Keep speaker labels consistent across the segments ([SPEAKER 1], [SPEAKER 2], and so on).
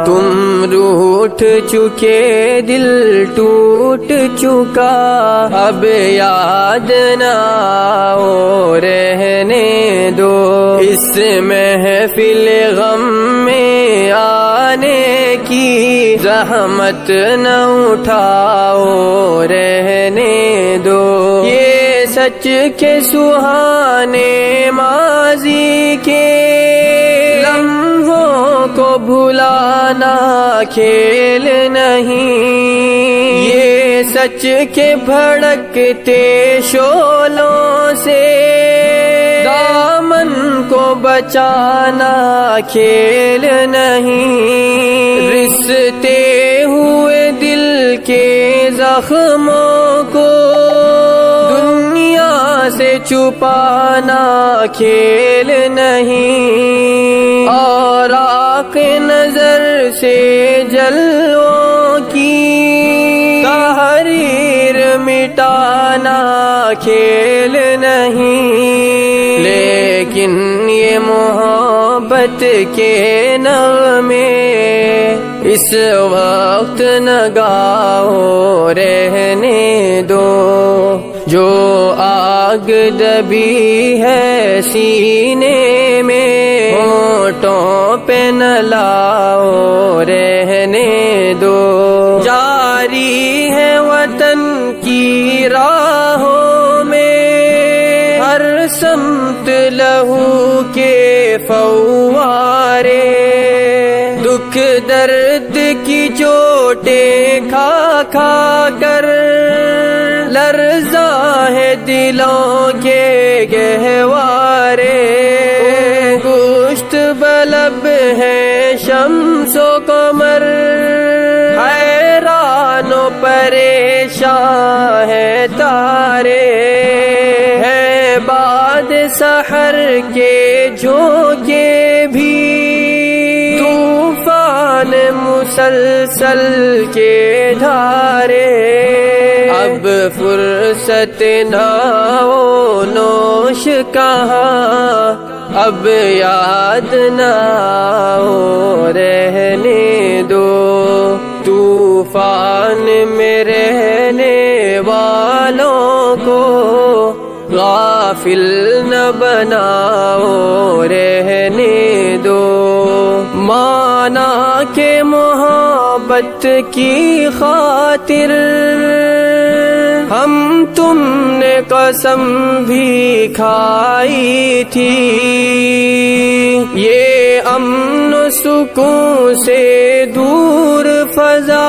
[SPEAKER 1] تم روٹھ چکے دل ٹوٹ چکا، اب یاد نہ آؤ رہنے دو، اس محفل غم میں آنے کی زحمت نہ اٹھاؤ رہنے دو، یہ سچ کے سہانے ماضی کے لمحوں کو بھلانا کھیل نہیں، یہ سچ کے بھڑکتے شعلوں سے دامن کو بچانا کھیل نہیں، رستے ہوئے دل کے زخموں کو دنیا سے چھپانا کھیل نہیں، اور آنکھ نظر سے جلووں کی تحریر مٹانا کھیل نہیں، لیکن یہ محبت کے نغمے اس وقت نہ گاؤ رہنے دو، جو آگ دبی ہے سینے میں ہونٹوں پہ نہ لاؤ رہنے دو، جاری ہے وطن کی راہوں میں ہر سمت لہو کے فوارے، دکھ درد کی چوٹیں کھا کھا کر لرزاں ہے دلوں کے گہوارے، گوشت بلب ہے شمس و قمر، حیران و پریشان ہے تارے، ہے بعد سحر کے جھونکے بھی طوفان مسلسل کے دھارے، اب فرصت ناؤ نوش کہاں، اب یاد نہ آؤ رہنے دو، طوفان میں رہنے والوں کو غافل نہ بناؤ رہنے دو، مانا کہ محبت کی خاطر ہم تم نے قسم بھی کھائی تھی، یہ امن و سکون سے دور فضا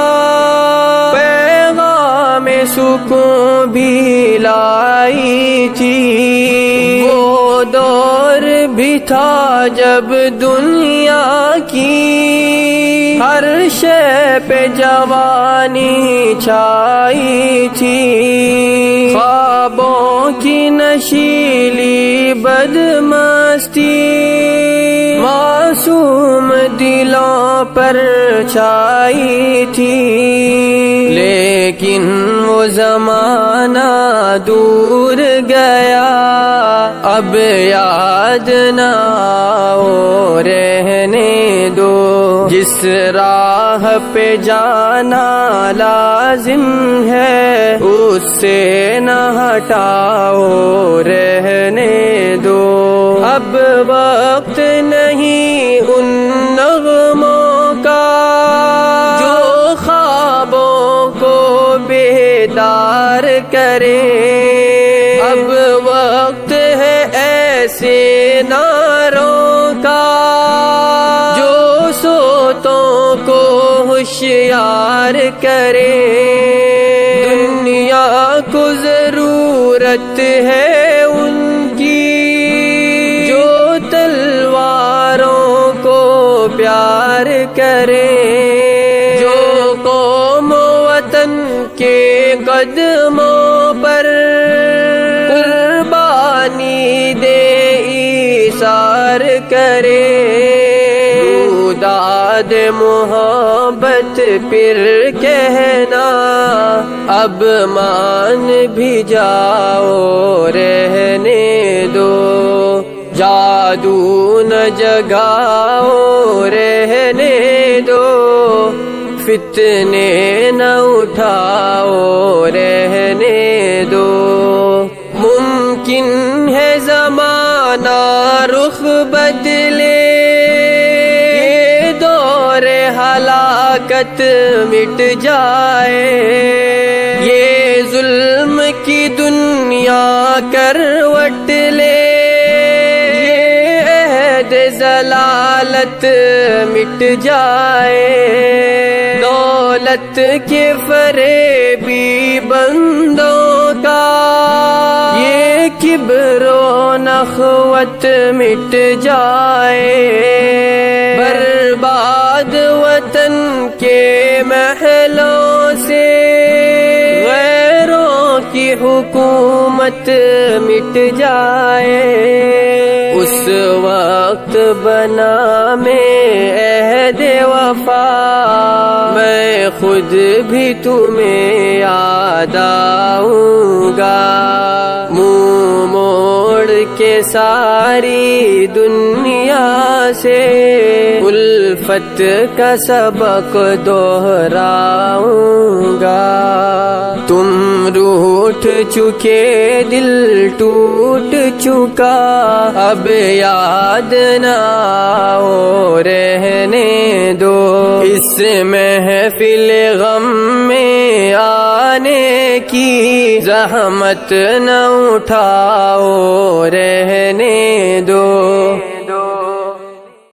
[SPEAKER 1] پیغام سکون بھی لائی تھی، وہ دور بھی تھا جب دنیا کی ہر شے پہ جوانی چھائی تھی، خوابوں کی نشیلی بدمستی معصوم دلوں پر چھائی تھی، لیکن وہ زمانہ دور گیا، اب یاد نہ آؤ رہنے دو، جس راہ پہ جانا لازم ہے اس سے نہ ہٹاؤ رہنے دو، اب وقت نہیں ان نغموں کا جو خوابوں کو بیدار کرے، اب وقت ہے ایسے نعروں کا جو سوتوں کو ہوشیار کرے، دنیا کو ضرورت ہے ان کی جو تلواروں کو پیار کرے، جو قوم و وطن کے قدموں پر قربانی دے ایثار کرے، داد محبت پھر کہنا اب مان بھی جاؤ رہنے دو، جادو نہ جگاؤ رہنے دو۔ فتنے نہ اٹھاؤ رہنے دو، ممکن ہے زمانہ رخ بدلے، یہ دور ہلاکت مٹ جائے، یہ ظلم کی دنیا کروٹ لے، یہ عہد ضلالت مٹ جائے، دولت کے فریبی بندوں کا یہ کبر و نخوت مٹ جائے، برباد وطن کے محلوں سے غیروں کی حکومت مٹ جائے، اس وقت بنا میں عہد وفا، میں خود بھی تمہیں یاد آؤں گا، منہ موڑ کے ساری دنیا سے الفت کا سبق دہراؤں گا، تم روٹھ چکے دل ٹوٹ چکا، اب یاد نہ آؤ رہنے دو، اس محفل غم میں آنے کی زحمت نہ اٹھاؤ رہنے دو،